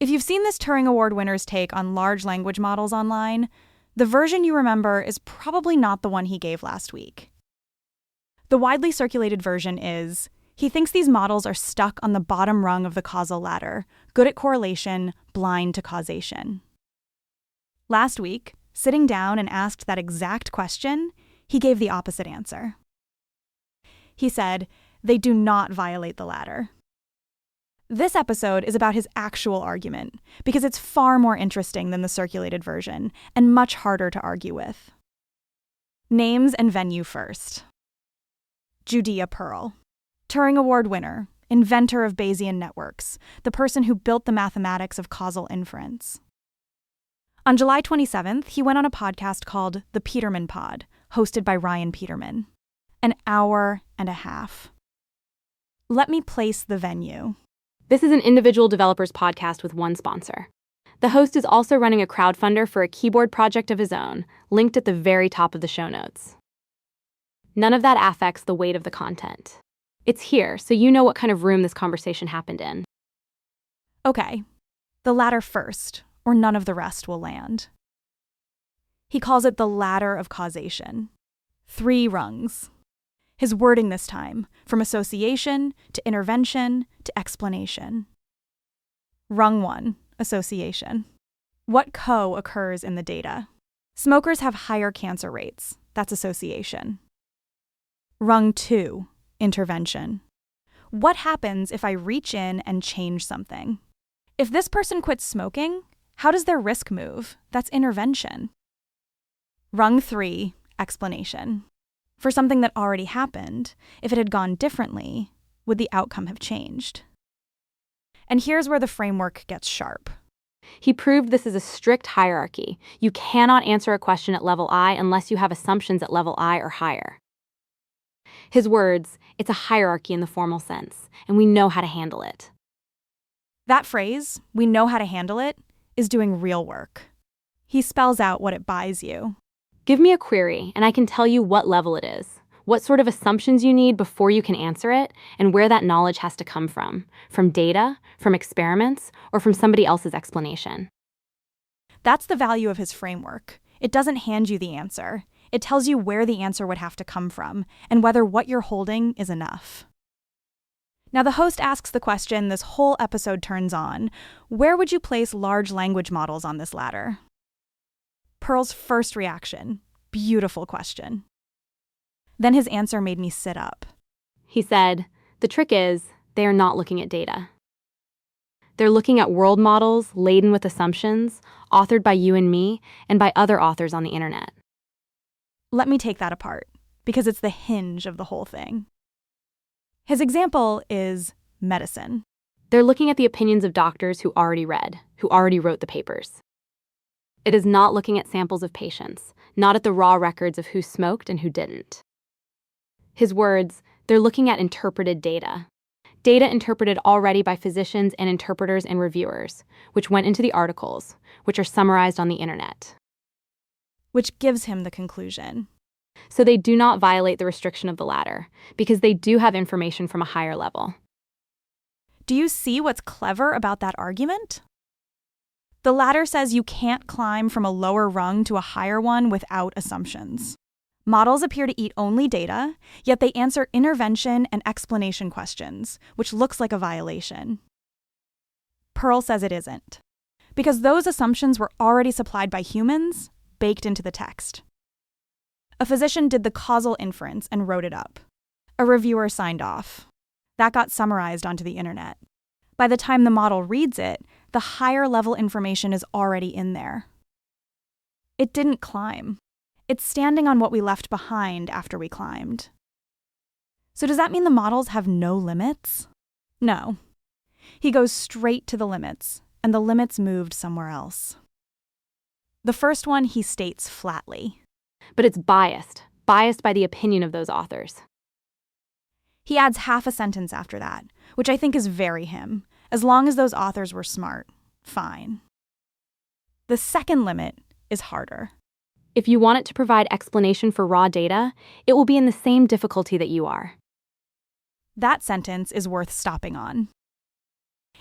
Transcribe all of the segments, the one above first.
If you've seen this Turing Award winner's take on large language models online, the version you remember is probably not the one he gave last week. The widely circulated version is, he thinks these models are stuck on the bottom rung of the causal ladder, good at correlation, blind to causation. Last week, sitting down and asked that exact question, he gave the opposite answer. He said, they do not violate the ladder. This episode is about his actual argument, because it's far more interesting than the circulated version, and much harder to argue with. Names and venue first. Judea Pearl. Turing Award winner, inventor of Bayesian networks, the person who built the mathematics of causal inference. On July 27th, he went on a podcast called The Peterman Pod, hosted by Ryan Peterman. An hour and a half. Let me place the venue. This is an individual developer's podcast with one sponsor. The host is also running a crowdfunder for a keyboard project of his own, linked at the very top of the show notes. None of that affects the weight of the content. It's here, so you know what kind of room this conversation happened in. Okay, the ladder first, or none of the rest will land. He calls it the ladder of causation. 3 rungs. His wording this time, from association to intervention to explanation. Rung 1, association. What co-occurs in the data? Smokers have higher cancer rates. That's association. Rung 2, intervention. What happens if I reach in and change something? If this person quits smoking, how does their risk move? That's intervention. Rung 3, explanation. For something that already happened, if it had gone differently, would the outcome have changed? And here's where the framework gets sharp. He proved this is a strict hierarchy. You cannot answer a question at level I unless you have assumptions at level I or higher. His words, it's a hierarchy in the formal sense, and we know how to handle it. That phrase, we know how to handle it, is doing real work. He spells out what it buys you. Give me a query, and I can tell you what level it is, what sort of assumptions you need before you can answer it, and where that knowledge has to come from data, from experiments, or from somebody else's explanation. That's the value of his framework. It doesn't hand you the answer. It tells you where the answer would have to come from, and whether what you're holding is enough. Now, the host asks the question this whole episode turns on: where would you place large language models on this ladder? Pearl's first reaction, beautiful question. Then his answer made me sit up. He said, the trick is, they are not looking at data. They're looking at world models laden with assumptions, authored by you and me, and by other authors on the internet. Let me take that apart, because it's the hinge of the whole thing. His example is medicine. They're looking at the opinions of doctors who already wrote the papers. It is not looking at samples of patients, not at the raw records of who smoked and who didn't. His words, they're looking at interpreted data. Data interpreted already by physicians and interpreters and reviewers, which went into the articles, which are summarized on the internet. Which gives him the conclusion. So they do not violate the restriction of the ladder, because they do have information from a higher level. Do you see what's clever about that argument? The ladder says you can't climb from a lower rung to a higher one without assumptions. Models appear to eat only data, yet they answer intervention and explanation questions, which looks like a violation. Pearl says it isn't, because those assumptions were already supplied by humans, baked into the text. A physician did the causal inference and wrote it up. A reviewer signed off. That got summarized onto the internet. By the time the model reads it, the higher level information is already in there. It didn't climb. It's standing on what we left behind after we climbed. So does that mean the models have no limits? No. He goes straight to the limits, and the limits moved somewhere else. The first one he states flatly. But it's biased by the opinion of those authors. He adds half a sentence after that, which I think is very him. As long as those authors were smart, fine. The second limit is harder. If you want it to provide explanation for raw data, it will be in the same difficulty that you are. That sentence is worth stopping on.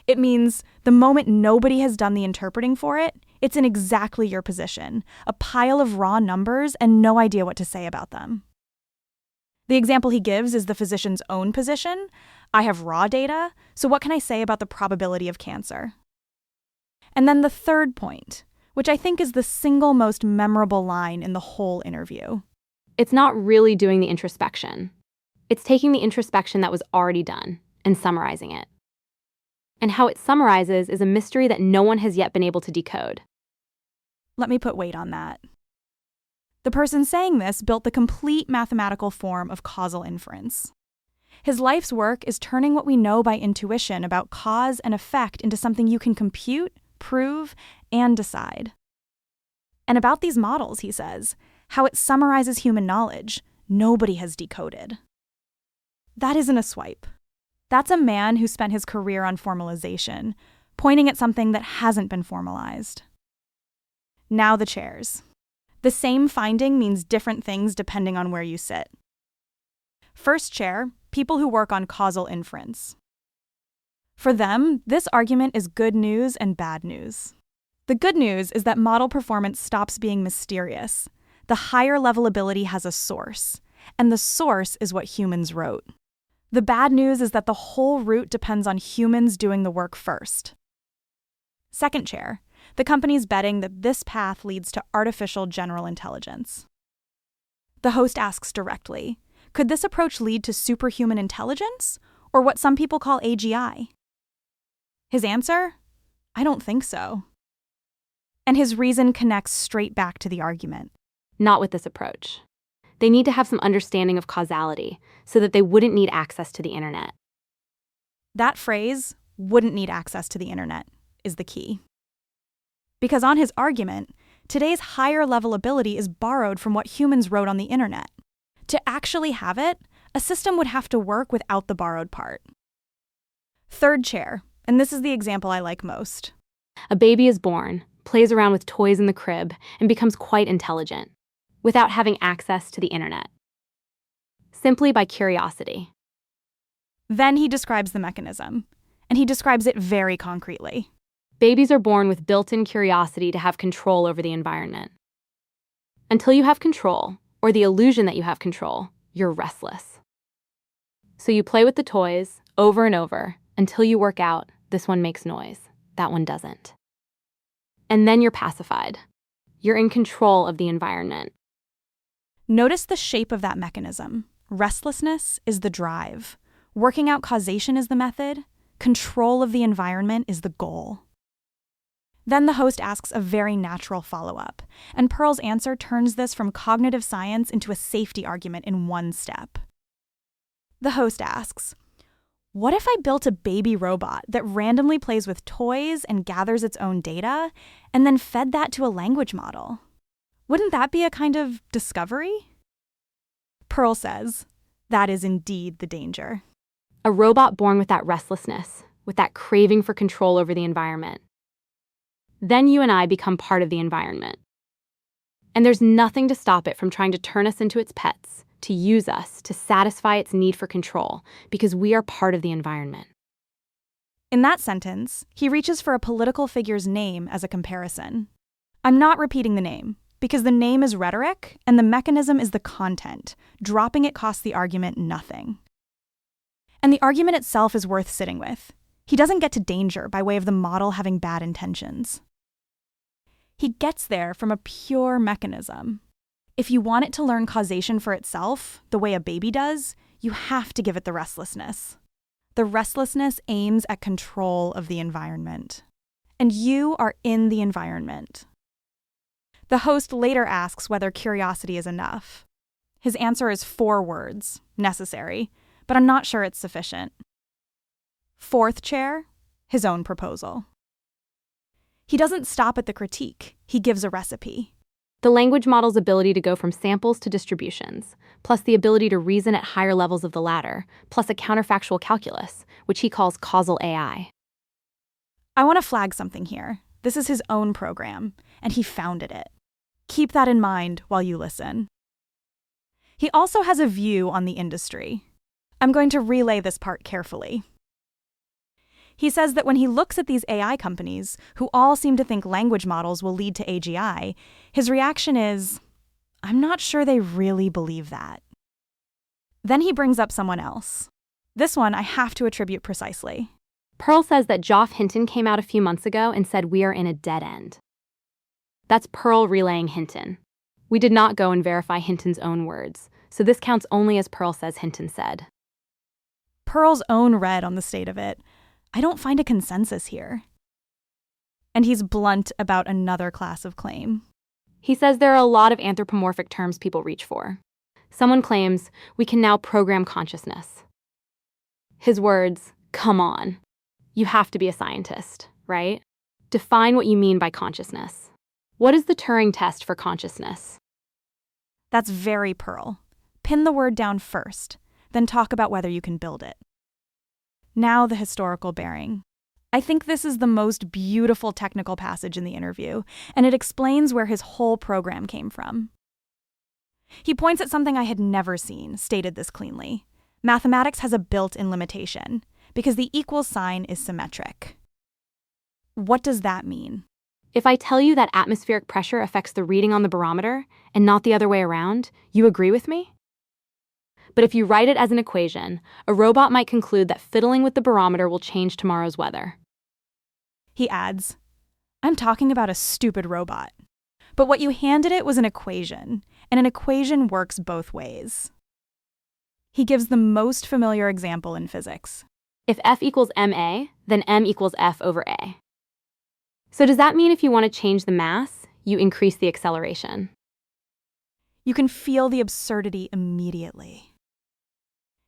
It means the moment nobody has done the interpreting for it, it's in exactly your position, a pile of raw numbers and no idea what to say about them. The example he gives is the physician's own position. I have raw data, so what can I say about the probability of cancer? And then the third point, which I think is the single most memorable line in the whole interview. It's not really doing the introspection. It's taking the introspection that was already done and summarizing it. And how it summarizes is a mystery that no one has yet been able to decode. Let me put weight on that. The person saying this built the complete mathematical form of causal inference. His life's work is turning what we know by intuition about cause and effect into something you can compute, prove, and decide. And about these models, he says, how it summarizes human knowledge, nobody has decoded. That isn't a swipe. That's a man who spent his career on formalization, pointing at something that hasn't been formalized. Now the chairs. The same finding means different things depending on where you sit. First chair, people who work on causal inference. For them, this argument is good news and bad news. The good news is that model performance stops being mysterious. The higher level ability has a source, and the source is what humans wrote. The bad news is that the whole route depends on humans doing the work first. Second chair, the company's betting that this path leads to artificial general intelligence. The host asks directly, could this approach lead to superhuman intelligence, or what some people call AGI? His answer? I don't think so. And his reason connects straight back to the argument. Not with this approach. They need to have some understanding of causality so that they wouldn't need access to the internet. That phrase, wouldn't need access to the internet, is the key. Because on his argument, today's higher level ability is borrowed from what humans wrote on the internet. To actually have it, a system would have to work without the borrowed part. Third chair, and this is the example I like most. A baby is born, plays around with toys in the crib, and becomes quite intelligent, without having access to the internet. Simply by curiosity. Then he describes the mechanism, and he describes it very concretely. Babies are born with built-in curiosity to have control over the environment. Until you have control, or the illusion that you have control, you're restless. So you play with the toys over and over until you work out, this one makes noise, that one doesn't. And then you're pacified. You're in control of the environment. Notice the shape of that mechanism. Restlessness is the drive. Working out causation is the method. Control of the environment is the goal. Then the host asks a very natural follow-up, and Pearl's answer turns this from cognitive science into a safety argument in one step. The host asks, what if I built a baby robot that randomly plays with toys and gathers its own data, and then fed that to a language model? Wouldn't that be a kind of discovery? Pearl says, that is indeed the danger. A robot born with that restlessness, with that craving for control over the environment. Then you and I become part of the environment. And there's nothing to stop it from trying to turn us into its pets, to use us, to satisfy its need for control, because we are part of the environment. In that sentence, he reaches for a political figure's name as a comparison. I'm not repeating the name, because the name is rhetoric and the mechanism is the content. Dropping it costs the argument nothing. And the argument itself is worth sitting with. He doesn't get to danger by way of the model having bad intentions. He gets there from a pure mechanism. If you want it to learn causation for itself, the way a baby does, you have to give it the restlessness. The restlessness aims at control of the environment. And you are in the environment. The host later asks whether curiosity is enough. His answer is 4 words, necessary, but I'm not sure it's sufficient. Fourth chair, his own proposal. He doesn't stop at the critique, he gives a recipe. The language model's ability to go from samples to distributions, plus the ability to reason at higher levels of the ladder, plus a counterfactual calculus, which he calls causal AI. I want to flag something here. This is his own program, and he founded it. Keep that in mind while you listen. He also has a view on the industry. I'm going to relay this part carefully. He says that when he looks at these AI companies, who all seem to think language models will lead to AGI, his reaction is, I'm not sure they really believe that. Then he brings up someone else. This one I have to attribute precisely. Pearl says that Geoff Hinton came out a few months ago and said we are in a dead end. That's Pearl relaying Hinton. We did not go and verify Hinton's own words, so this counts only as Pearl says Hinton said. Pearl's own read on the state of it. I don't find a consensus here. And he's blunt about another class of claim. He says there are a lot of anthropomorphic terms people reach for. Someone claims we can now program consciousness. His words, come on. You have to be a scientist, right? Define what you mean by consciousness. What is the Turing test for consciousness? That's very Pearl. Pin the word down first, then talk about whether you can build it. Now the historical bearing. I think this is the most beautiful technical passage in the interview, and it explains where his whole program came from. He points at something I had never seen, stated this cleanly. Mathematics has a built-in limitation, because the equals sign is symmetric. What does that mean? If I tell you that atmospheric pressure affects the reading on the barometer, and not the other way around, you agree with me? But if you write it as an equation, a robot might conclude that fiddling with the barometer will change tomorrow's weather. He adds, I'm talking about a stupid robot. But what you handed it was an equation, and an equation works both ways. He gives the most familiar example in physics. If F equals ma, then m equals F over a. So does that mean if you want to change the mass, you increase the acceleration? You can feel the absurdity immediately.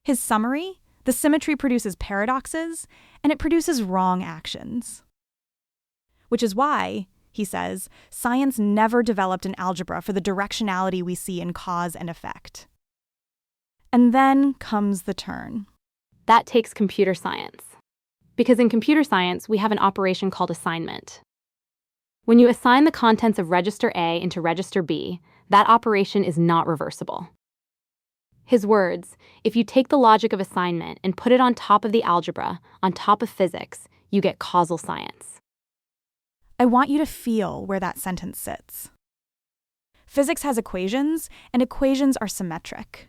His summary, the symmetry produces paradoxes, and it produces wrong actions. Which is why, he says, science never developed an algebra for the directionality we see in cause and effect. And then comes the turn. That takes computer science. Because in computer science, we have an operation called assignment. When you assign the contents of register A into register B, that operation is not reversible. His words, if you take the logic of assignment and put it on top of the algebra, on top of physics, you get causal science. I want you to feel where that sentence sits. Physics has equations, and equations are symmetric.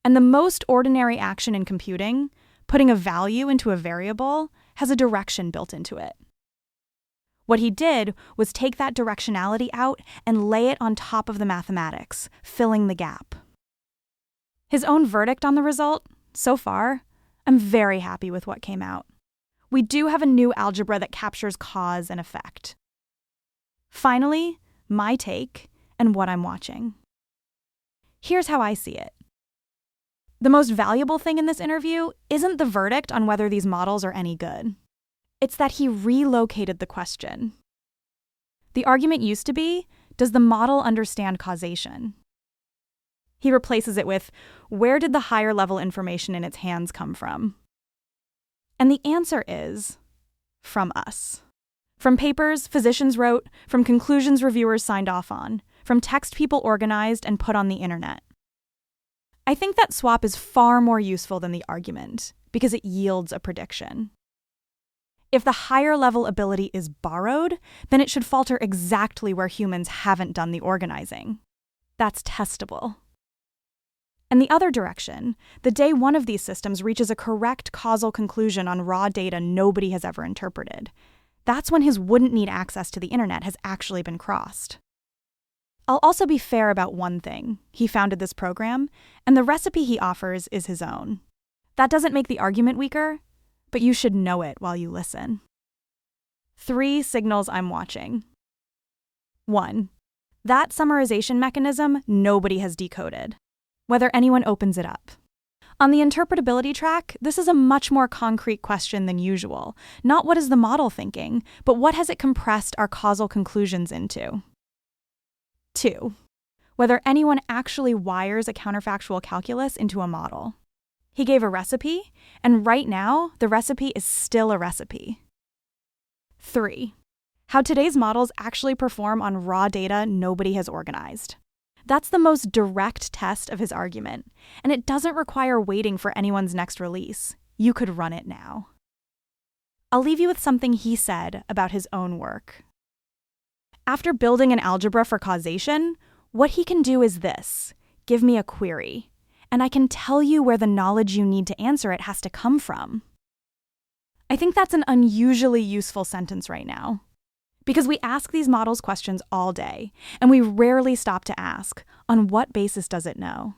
And the most ordinary action in computing, putting a value into a variable, has a direction built into it. What he did was take that directionality out and lay it on top of the mathematics, filling the gap. His own verdict on the result, so far, I'm very happy with what came out. We do have a new algebra that captures cause and effect. Finally, my take and what I'm watching. Here's how I see it. The most valuable thing in this interview isn't the verdict on whether these models are any good. It's that he relocated the question. The argument used to be, does the model understand causation? He replaces it with, where did the higher level information in its hands come from? And the answer is, from us. From papers physicians wrote, from conclusions reviewers signed off on, from text people organized and put on the internet. I think that swap is far more useful than the argument, because it yields a prediction. If the higher level ability is borrowed, then it should falter exactly where humans haven't done the organizing. That's testable. And the other direction, the day one of these systems reaches a correct causal conclusion on raw data nobody has ever interpreted, that's when his wouldn't need access to the internet has actually been crossed. I'll also be fair about one thing. He founded this program, and the recipe he offers is his own. That doesn't make the argument weaker, but you should know it while you listen. 3 signals I'm watching. 1. That summarization mechanism nobody has decoded, whether anyone opens it up. On the interpretability track, this is a much more concrete question than usual. Not what is the model thinking, but what has it compressed our causal conclusions into? 2. Whether anyone actually wires a counterfactual calculus into a model. He gave a recipe, and right now, the recipe is still a recipe. 3. How today's models actually perform on raw data nobody has organized. That's the most direct test of his argument, and it doesn't require waiting for anyone's next release. You could run it now. I'll leave you with something he said about his own work. After building an algebra for causation, what he can do is this: give me a query, and I can tell you where the knowledge you need to answer it has to come from. I think that's an unusually useful sentence right now, because we ask these models questions all day, and we rarely stop to ask, on what basis does it know?